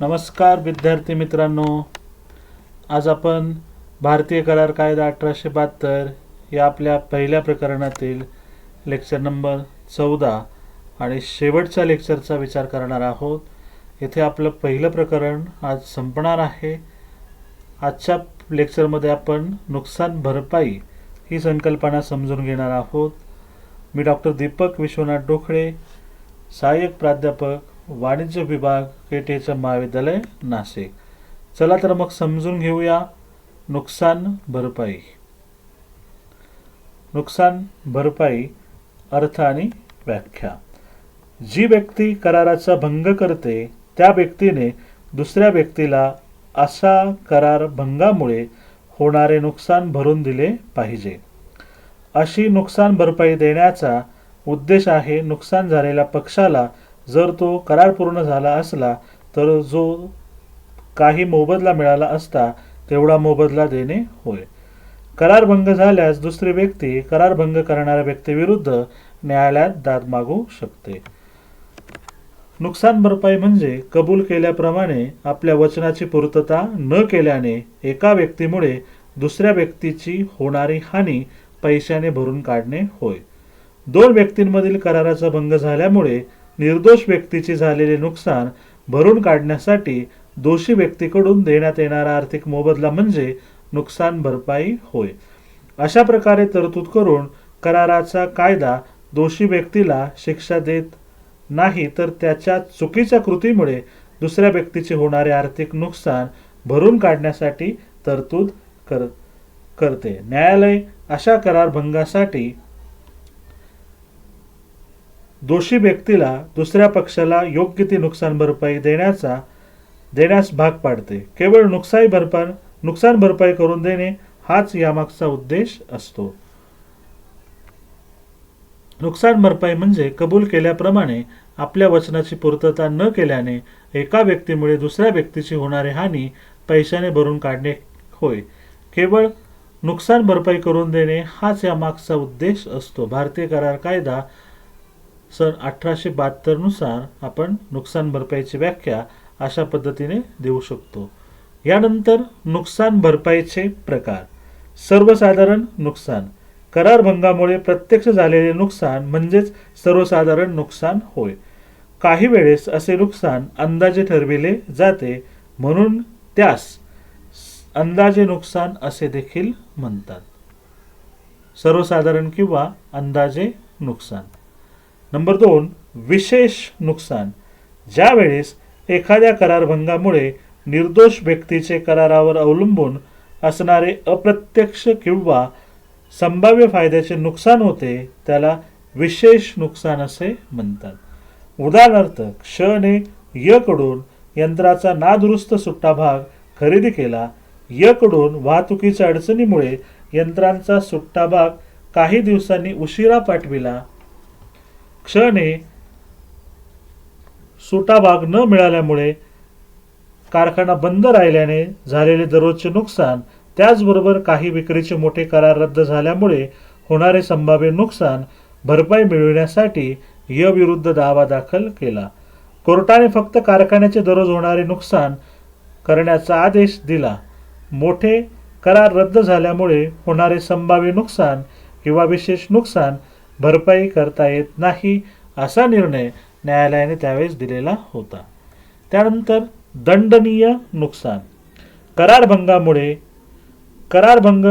नमस्कार विद्यार्थी मित्रांनो, आज आपण भारतीय करार कायदा 1872 या आपल्या पहिल्या प्रकरणातील लेक्चर नंबर 14 आणि शेवटच्या लेक्चरचा विचार करणार आहोत. येथे आपलं पहिलं प्रकरण आज संपणार आहे. आजच्या लेक्चरमध्ये आपण नुकसान भरपाई ही संकल्पना समजून घेणार आहोत. मी डॉक्टर दीपक विश्वनाथ डोखळे, सहाय्यक प्राध्यापक वाणिज्य विभाग केटीएच महाविद्यालय नाशिक. चला तर मग समजून घेऊया नुकसान भरपाई. नुकसान भरपाई अर्थ आणि व्याख्या. जी व्यक्ती कराराचा भंग करते त्या व्यक्तीने दुसऱ्या व्यक्तीला अशा करार भंगामुळे होणारे नुकसान भरून दिले पाहिजे. अशी नुकसान भरपाई देण्याचा उद्देश आहे नुकसान झालेल्या पक्षाला जर तो करार पूर्ण झाला असला तर जो काही मोबदला मिळाला असता तेवढा मोबदला देणे होय. करार भंग झाल्यास दुसरी व्यक्ती करार भंग करणाऱ्या व्यक्तीविरुद्ध न्यायालयात दाद मागू शकते. नुकसान भरपाई म्हणजे कबूल केल्याप्रमाणे आपल्या वचनाची पूर्तता न केल्याने एका व्यक्तीमुळे दुसऱ्या व्यक्तीची होणारी हानी पैशाने भरून काढणे होय. दोन व्यक्तींमधील कराराचा भंग झाल्यामुळे निर्दोष व्यक्तीचे झालेले नुकसान भरून काढण्यासाठी दोषी व्यक्तीकडून देण्यात येणारा आर्थिक मोबदला म्हणजे नुकसान भरपाई होय. अशा प्रकारे तरतूद करून कराराचा कायदा दोषी व्यक्तीला शिक्षा देत नाही तर त्याच्या चुकीच्या कृतीमुळे दुसऱ्या व्यक्तीचे होणारे आर्थिक नुकसान भरून काढण्यासाठी तरतूद करते. न्यायालय अशा करार भंगासाठी दोषी व्यक्तीला दुसऱ्या पक्षाला योग्य ती नुकसान भरपाई देण्यास भाग पाडते. केवळ नुकसान भरपाई करून देणे हाच यामागचा उद्देश असतो. नुकसान भरपाई म्हणजे कबूल केल्याप्रमाणे आपल्या वचनाची पूर्तता न केल्याने एका व्यक्तीमुळे दुसऱ्या व्यक्तीची होणारी हानी पैशाने भरून काढणे होय. केवळ नुकसान भरपाई करून देणे हाच यामागचा उद्देश असतो. भारतीय करार कायदा सन 1872 नुसार आपण नुकसान भरपाईची व्याख्या अशा पद्धतीने देऊ शकतो. यानंतर नुकसान भरपाईचे प्रकार. सर्वसाधारण नुकसान. करार भंगामुळे प्रत्यक्ष झालेले नुकसान म्हणजेच सर्वसाधारण नुकसान होय. काही वेळेस असे नुकसान अंदाजे ठरविले जाते म्हणून त्यास अंदाजे नुकसान असे देखील म्हणतात. सर्वसाधारण किंवा अंदाजे नुकसान. नंबर 2 विशेष नुकसान. ज्या वेळेस एखाद्या करारभंगामुळे निर्दोष व्यक्तीचे करारावर अवलंबून असणारे अप्रत्यक्ष किंवा संभाव्य फायद्याचे नुकसान होते त्याला विशेष नुकसान असे म्हणतात. उदाहरणार्थ क्ष ने य कडून यंत्राचा नादुरुस्त सुट्टा भाग खरेदी केला. य कडून वाहतुकीच्या अडचणीमुळे यंत्रांचा सुट्टा भाग काही दिवसांनी उशिरा पाठविला. क्षने सुटा भाग न मिळाल्यामुळे कारखाना बंद राहिल्याने झालेले दररोजचे नुकसान, त्याचबरोबर काही विक्रीचे मोठे करार रद्द झाल्यामुळे होणारे संभाव्य नुकसान भरपाई मिळविण्यासाठी य विरुद्ध दावा दाखल केला. कोर्टाने फक्त कारखान्याचे दररोज होणारे नुकसान करण्याचा आदेश दिला. मोठे करार रद्द झाल्यामुळे होणारे संभाव्य नुकसान किंवा विशेष नुकसान भरपाई करता येत नाही असा निर्णय न्यायालयाने त्यावेळेस दिलेला होता. त्यानंतर दंडनीय नुकसान. करारभंगामुळे करारभंग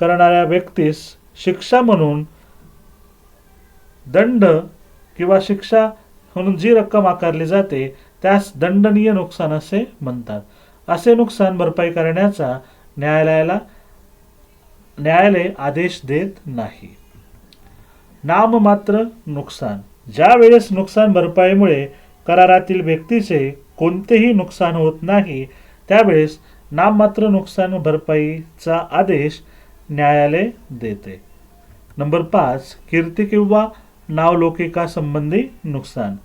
करणाऱ्या व्यक्तीस शिक्षा म्हणून दंड किंवा शिक्षा म्हणून जी रक्कम आकारली जाते त्यास दंडनीय नुकसान असे म्हणतात. असे नुकसान भरपाई करण्याचा न्यायालय आदेश देत नाही. नाममात्र नुकसान. ज्या वेळेस नुकसान भरपाईमुळे करारातील व्यक्तीचे कोणतेही नुकसान होत नाही त्यावेळेस नाममात्र नुकसान भरपाईचा आदेश न्यायालय देते. नंबर 5 कीर्ती किंवा नावलौकिका संबंधी नुकसान.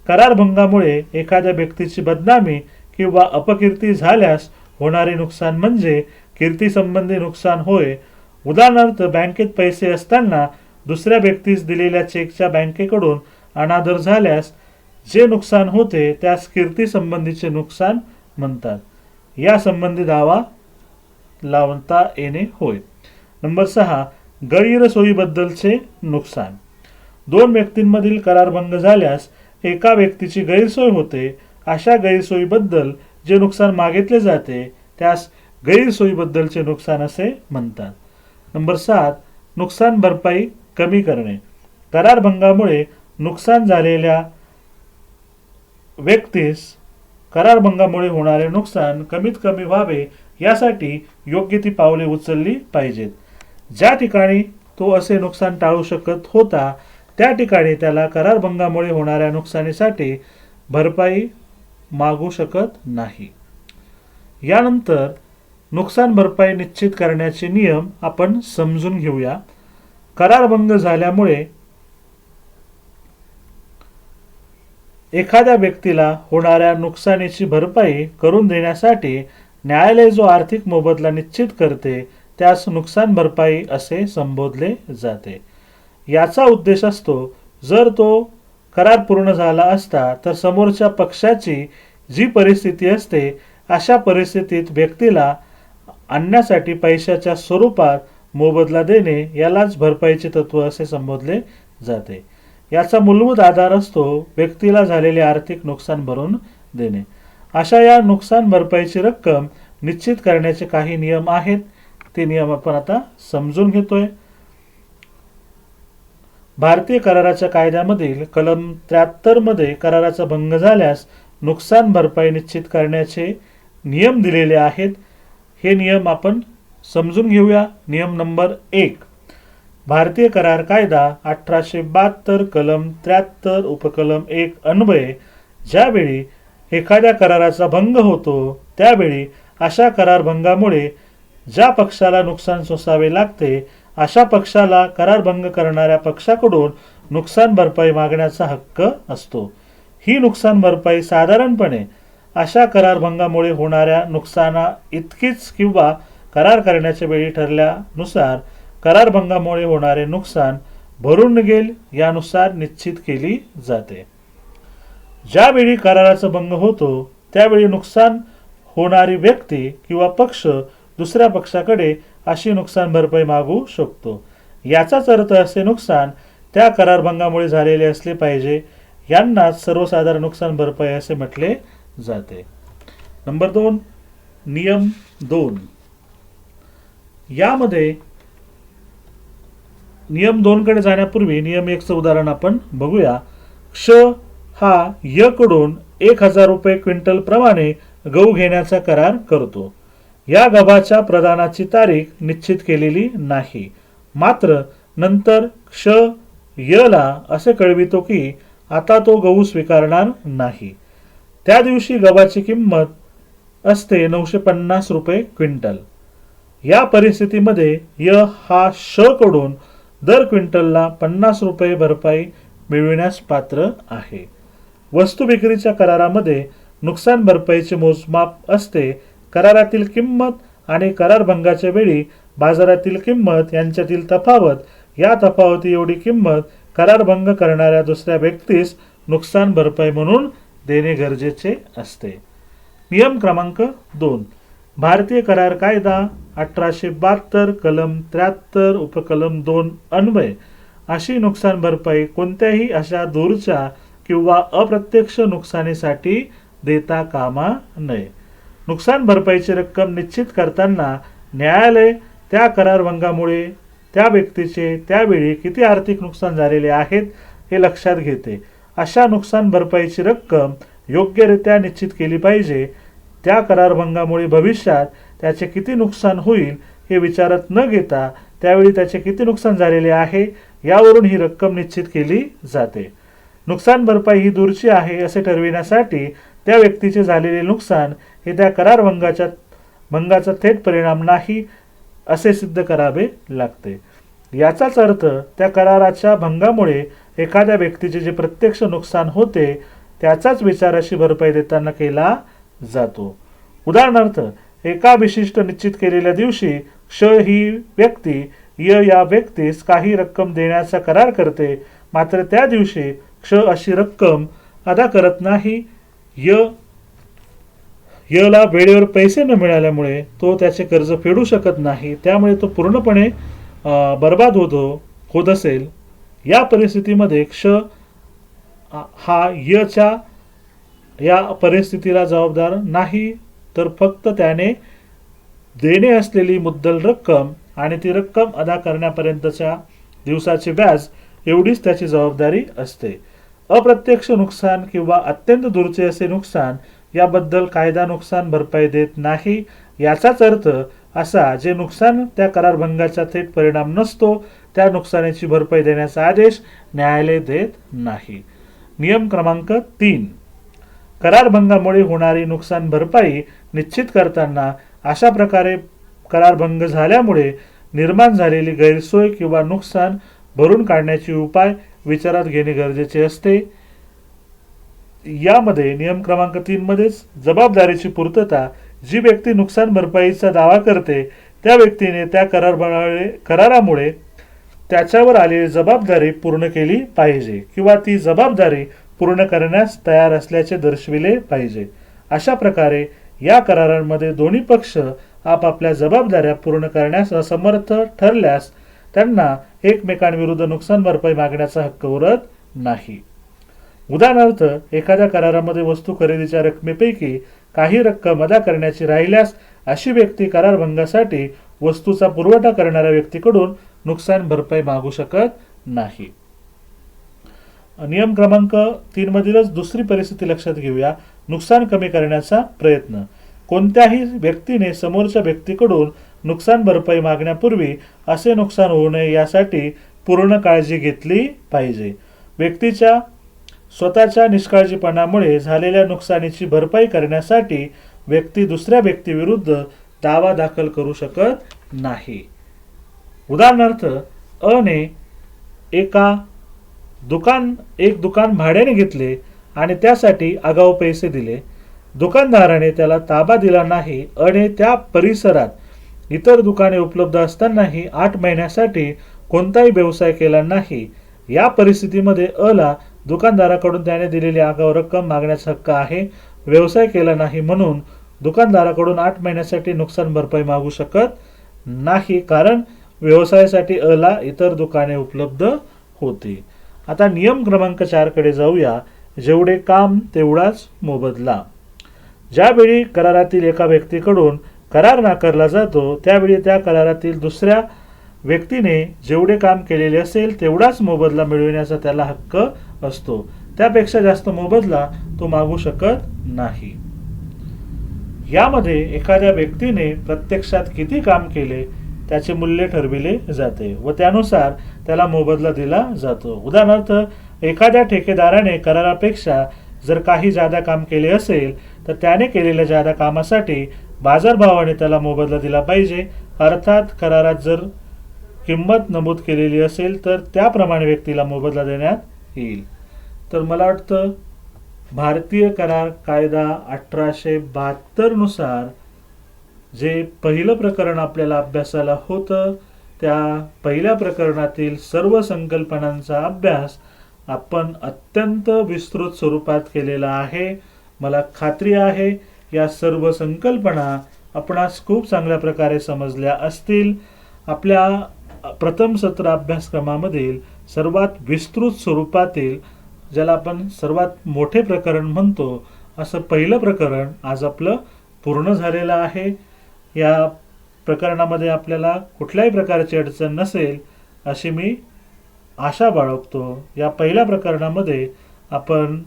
करारभंगामुळे एखाद्या व्यक्तीची बदनामी किंवा अपकीर्ती झाल्यास होणारे नुकसान म्हणजे कीर्ती संबंधी नुकसान होय. उदाहरणार्थ बँकेत पैसे असताना दुसऱ्या व्यक्तीस दिलेल्या चेकच्या बँकेकडून अनादर झाल्यास जे नुकसान होते त्यास कीर्ती संबंधीचे नुकसान म्हणतात. या संबंधी दावा लावता येणे होय. नंबर 6, गैरसोयीबद्दलचे नुकसान. दोन व्यक्तींमधील करारभंग झाल्यास एका व्यक्तीची गैरसोय होते. अशा गैरसोयीबद्दल जे नुकसान मागितले जाते त्यास गैरसोयीबद्दलचे नुकसान असे म्हणतात. नंबर 7, नुकसान भरपाई कमी करणे. करारभंगामुळे नुकसान झालेल्या व्यक्तीस करारभंगामुळे होणारे नुकसान कमीत कमी व्हावे यासाठी योग्य ती पावले उचलली पाहिजेत. ज्या ठिकाणी तो असे नुकसान टाळू शकत होता त्या ठिकाणी त्याला करारभंगामुळे होणाऱ्या नुकसानीसाठी भरपाई मागू शकत नाही. यानंतर नुकसान भरपाई निश्चित करण्याचे नियम आपण समजून घेऊया. करारभंग झाल्यामुळे एखाद्या व्यक्तीला होणाऱ्या नुकसानीची भरपाई करून देण्यासाठी न्यायालय जो आर्थिक मोबदला निश्चित करते त्यास नुकसान भरपाई असे संबोधले जाते. याचा उद्देश असतो, जर तो करार पूर्ण झाला असता तर समोरच्या पक्षाची जी परिस्थिती असते अशा परिस्थितीत व्यक्तीला आणण्यासाठी पैशाच्या स्वरूपात मोबदला देणे यालाच भरपाईचे तत्व असे संबोधले जाते. याचा मूलभूत आधार असतो व्यक्तीला झालेले आर्थिक नुकसान भरून देणे. अशा या नुकसान भरपाईची रक्कम निश्चित करण्याचे काही नियम आहेत. ते नियम आपण आता समजून घेतोय. भारतीय कराराच्या कायद्यामधील कलम 73 मध्ये कराराचा भंग झाल्यास नुकसान भरपाई निश्चित करण्याचे नियम दिलेले आहेत. हे नियम आपण समजून घेऊया. नियम नंबर 1, भारतीय करार कायदा 1872 कलम 73 उपकलम 1 अन्वये ज्यावेळी एखाद्या कराराचा भंग होतो त्यावेळी अशा करारभंगामुळे ज्या पक्षाला नुकसान सोसावे लागते अशा पक्षाला करारभंग करणाऱ्या पक्षाकडून नुकसान भरपाई मागण्याचा हक्क असतो. ही नुकसान भरपाई साधारणपणे अशा करारभंगामुळे होणाऱ्या नुकसाना इतकीच किंवा करार करण्याच्या वेळी ठरल्यानुसार करारभंगामुळे होणारे नुकसान भरून निघेल यानुसार निश्चित केली जाते. ज्यावेळी कराराचा भंग होतो त्यावेळी नुकसान होणारी व्यक्ती किंवा पक्ष दुसऱ्या पक्षाकडे अशी नुकसान भरपाई मागू शकतो. याचाच अर्थ असे नुकसान त्या करारभंगामुळे झालेले असले पाहिजे. यांनाच सर्वसाधारण नुकसान भरपाई असे म्हटले जाते. नंबर 2, नियम 2. यामध्ये नियम 2 कडे जाण्यापूर्वी नियम 1 चं उदाहरण आपण बघूया. क्ष हा य कडून 1000 रुपये क्विंटल प्रमाणे गहू घेण्याचा करार करतो. या गव्हाच्या प्रदानाची तारीख निश्चित केलेली नाही. मात्र नंतर क्ष य ला असे कळवितो की आता तो गहू स्वीकारणार नाही. त्या दिवशी गव्हाची किंमत असते 950 रुपये क्विंटल. या परिस्थितीमध्ये य हा श कडून दर क्विंटलला 50 रुपये भरपाई मिळविण्यास पात्र आहे. वस्तू विक्रीच्या करारामध्ये नुकसान भरपाईचे मोजमाप असते करारातील किंमत आणि करारभंगाच्या वेळी बाजारातील किंमत यांच्यातील तफावत. या तफावती एवढी किंमत करारभंग करणाऱ्या दुसऱ्या व्यक्तीस नुकसान भरपाई म्हणून देणे गरजेचे असते. नियम क्रमांक 2, भारतीय करार कायदा 1872 कलम 73 उपकलम 2 अन्वये अशी नुकसान भरपाई कोणत्याही अशा दूरच्या किंवा अप्रत्यक्ष नुकसानीसाठी देता कामा नये. नुकसान भरपाईची रक्कम निश्चित करताना न्यायालय त्या करारभंगामुळे त्या व्यक्तीचे त्यावेळी किती आर्थिक नुकसान झालेले आहेत हे लक्षात घेते. अशा नुकसान भरपाईची रक्कम योग्यरित्या निश्चित केली पाहिजे. त्या करारभंगामुळे भविष्यात त्याचे किती नुकसान होईल हे विचारात न घेता त्यावेळी त्याचे किती नुकसान झालेले आहे यावरून ही रक्कम निश्चित केली जाते. नुकसान भरपाई ही दूरची आहे असे ठरविण्यासाठी त्या व्यक्तीचे झालेले नुकसान हे त्या भंगाचा थेट परिणाम नाही असे सिद्ध करावे लागते. याचाच अर्थ त्या कराराच्या भंगामुळे एखाद्या व्यक्तीचे जे प्रत्यक्ष नुकसान होते त्याचाच विचाराशी भरपाई देताना केला जातो. उदाहरणार्थ एका विशिष्ट निश्चित केलेल्या दिवशी क्ष ही व्यक्ती य या व्यक्तीस काही रक्कम देण्याचा करार करते. मात्र त्या दिवशी क्ष अशी रक्कम अदा करत नाही. य यला वेळेवर पैसे न मिळाल्यामुळे तो त्याचे कर्ज फेडू शकत नाही, त्यामुळे तो पूर्णपणे बर्बाद होत असेल, या परिस्थितीमध्ये क्ष हा यच्या या परिस्थितीला जबाबदार नाही, तर फक्त त्याने देणे असलेली मुद्दल रक्कम आणि ती रक्कम अदा करण्यापर्यंतच्या दिवसाचे व्याज एवढीच त्याची जबाबदारी असते. अप्रत्यक्ष नुकसान किंवा अत्यंत दूरचे असे नुकसान याबद्दल कायदा नुकसान भरपाई देत नाही. याचाच अर्थ असा, जे नुकसान त्या करारभंगाचा थेट परिणाम नसतो त्या नुकसानीची भरपाई देण्याचा आदेश न्यायालय देत नाही. नियम क्रमांक 3, करारभंगामुळे होणारी नुकसान भरपाई निश्चित करताना अशा प्रकारे करारभंग झाल्यामुळे निर्माण झालेली गैरसोय किंवा नुकसान भरून काढण्याचे उपाय विचारात घेणे गरजेचे असते. यामध्ये नियम क्रमांक 3 मध्येच जबाबदारीची पूर्तता, जी व्यक्ती नुकसान भरपाईचा दावा करते त्या व्यक्तीने त्या करारामुळे त्याच्यावर आलेली जबाबदारी पूर्ण केली पाहिजे किंवा ती जबाबदारी पूर्ण करण्यास तयार असल्याचे दर्शविले पाहिजे. अशा प्रकारे या करारांमध्ये दोन्ही पक्ष आपापल्या जबाबदाऱ्या पूर्ण करण्यास असमर्थ ठरल्यास त्यांना एकमेकांविरुद्ध नुकसान भरपाई मागण्याचा हक्क उरत नाही. उदाहरणार्थ, एखाद्या करारामध्ये वस्तू खरेदीच्या रकमेपैकी काही रक्कम अदा करण्याची राहिल्यास अशी व्यक्ती करारभंगासाठी वस्तूचा पुरवठा करणाऱ्या व्यक्तीकडून नुकसान भरपाई मागू शकत नाही. नियम क्रमांक 3 मधीलच दुसरी परिस्थिती लक्षात घेऊया. नुकसान कमी करण्याचा प्रयत्न. कोणत्याही व्यक्तीने समोरच्या व्यक्तीकडून नुकसान भरपाई मागण्यापूर्वी असे नुकसान होऊ नये यासाठी पूर्ण काळजी घेतली पाहिजे. व्यक्तीच्या स्वतःच्या निष्काळजीपणामुळे झालेल्या नुकसानीची भरपाई करण्यासाठी व्यक्ती दुसऱ्या व्यक्तीविरुद्ध दावा दाखल करू शकत नाही. उदाहरणार्थ, अने एक दुकान भाड्याने घेतले आणि त्यासाठी आगाऊ पैसे दिले. दुकानदाराने त्याला ताबा दिला नाही. अने त्या परिसरात इतर दुकाने उपलब्ध असतानाही 8 महिन्यासाठी कोणताही व्यवसाय केला नाही. या परिस्थितीमध्ये अला दुकानदाराकडून त्याने दिलेली आगाऊ रक्कम मागण्याचा हक्क आहे. व्यवसाय केला नाही म्हणून दुकानदाराकडून 8 महिन्यासाठी नुकसान भरपाई मागू शकत नाही, कारण व्यवसायासाठी अला इतर दुकाने उपलब्ध होती. आता नियम क्रमांक 4 कडे जाऊया. जेवढे काम तेवढाच मोबदला. ज्यावेळी करारातील एका व्यक्तीकडून करार नाकारला जातो त्यावेळी त्या करारातील दुसऱ्या व्यक्तीने जेवढे काम केलेले असेल तेवढाच मोबदला मिळविण्याचा त्याला हक्क असतो. त्यापेक्षा जास्त मोबदला तो मागू शकत नाही. यामध्ये एखाद्या व्यक्तीने प्रत्यक्षात किती काम केले त्याचे मूल्य ठरविले जाते व त्यानुसार त्याला मोबदला दिला जातो. उदाहरणार्थ, एखाद्या ठेकेदाराने करारापेक्षा जर काही जादा काम केले असेल तर त्याने केलेल्या जादा कामासाठी बाजारभावाने त्याला मोबदला दिला पाहिजे. अर्थात करारात जर किंमत नमूद केलेली असेल तर त्याप्रमाणे व्यक्तीला मोबदला देण्यात येईल. तर मला वाटतं भारतीय करार कायदा 1872 नुसार जे पहिलं प्रकरण आपल्याला अभ्यासाला होतं त्या पहिल्या प्रकरणातील सर्व संकल्पनांचा अभ्यास आपण अत्यंत विस्तृत स्वरूपात केलेला आहे. मला खात्री आहे या सर्व संकल्पना आपणास खूप चांगल्या प्रकारे समजल्या असतील. आपल्या प्रथम सत्र अभ्यासक्रमामधील सर्वात विस्तृत स्वरूपातील, ज्याला आपण सर्वात मोठे प्रकरण म्हणतो, असं पहिलं प्रकरण आज आपलं पूर्ण झालेलं आहे. या प्रकरणामध्ये आपल्याला कुठल्याही प्रकारची अडचण नसेल अशी मी आशा बाळगतो. या पहिल्या प्रकरणामध्ये आपण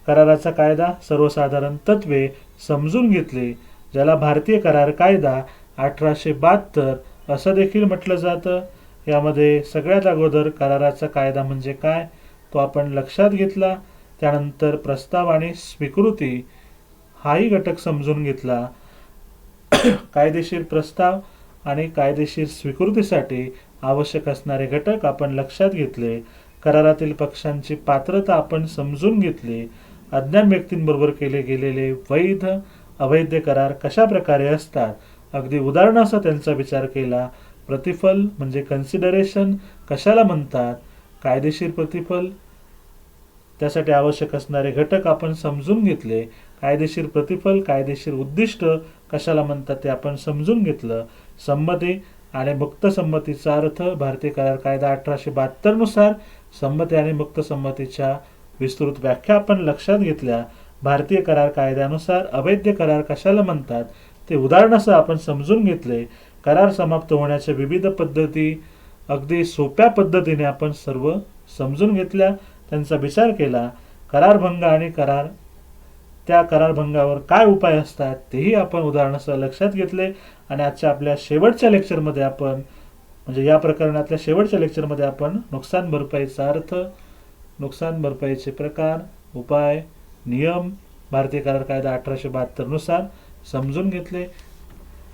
कराराचा कायदा, सर्वसाधारण तत्वे समजून घेतली, ज्याला भारतीय करार कायदा 1872 असं देखील म्हटलं जातं. यामध्ये सगळ्यात अगोदर कराराचा कायदा म्हणजे काय तो आपण लक्षात घेतला. त्यानंतर प्रस्ताव आणि स्वीकृती हाही घटक समजून घेतला. कायदेशीर प्रस्ताव आणि कायदेशीर स्वीकृतीसाठी आवश्यक असणारे घटक आपण लक्षात घेतले. करारातील पक्षांची पात्रता आपण समजून घेतली. अज्ञान व्यक्तींबरोबर केले गेलेले वैध अवैध करार कशा प्रकारे असतात अगदी उदाहरणासह त्यांचा विचार केला. प्रतिफल म्हणजे कन्सिडरेशन कशाला म्हणतात, कायदेशीर प्रतिफल, त्यासाठी आवश्यक असणारे घटक आपण समजून घेतले. कायदेशीर प्रतिफल, कायदेशीर उद्दिष्ट कशाला म्हणतात ते आपण समजून घेतलं. संमती आणि मुक्त संमतीचा अर्थ भारतीय करार कायदा 1872 नुसार संमती आणि मुक्त संमतीच्या विस्तृत व्याख्या आपण लक्षात घेतल्या. भारतीय करार कायद्यानुसार अवैध करार कशाला म्हणतात ते उदाहरणासह आपण समजून घेतले. करार समाप्त होण्याच्या विविध पद्धती अगदी सोप्या पद्धतीने आपण सर्व समजून घेतल्या, त्यांचा विचार केला. करारभंग आणि त्या करारभंगावर काय उपाय असतात तेही आपण उदाहरणासह लक्षात घेतले. आणि आजच्या आपल्या शेवटच्या लेक्चरमध्ये आपण म्हणजे या प्रकरणातल्या शेवटच्या लेक्चरमध्ये आपण नुकसान भरपाईचा अर्थ, नुकसान भरपाईचे प्रकार, उपाय, नियम भारतीय करार कायदा 1872 नुसार समजून घेतले.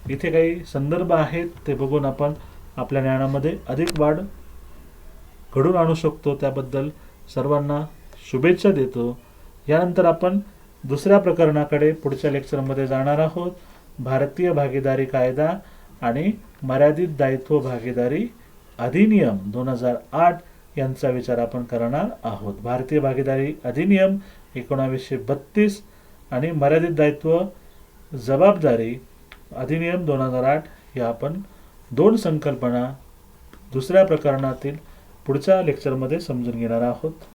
इथे काही संदर्भ आहेत ते बघून आपण आपल्या ज्ञानामध्ये अधिक वाढ घडून आणू शकतो. त्याबद्दल सर्वांना शुभेच्छा देतो. यानंतर आपण दुसऱ्या प्रकरणाकडे पुढच्या लेक्चरमध्ये जाणार आहोत. भारतीय भागीदारी कायदा आणि मर्यादित दायित्व भागीदारी अधिनियम 2008 यांचा विचार आपण करणार आहोत. भारतीय भागीदारी अधिनियम 1932 आणि मर्यादित दायित्व जबाबदारी अधिनियम 2008 या आपण दोन संकल्पना दुसऱ्या प्रकरणातील पुढच्या लेक्चरमध्ये समजून घेणार आहोत.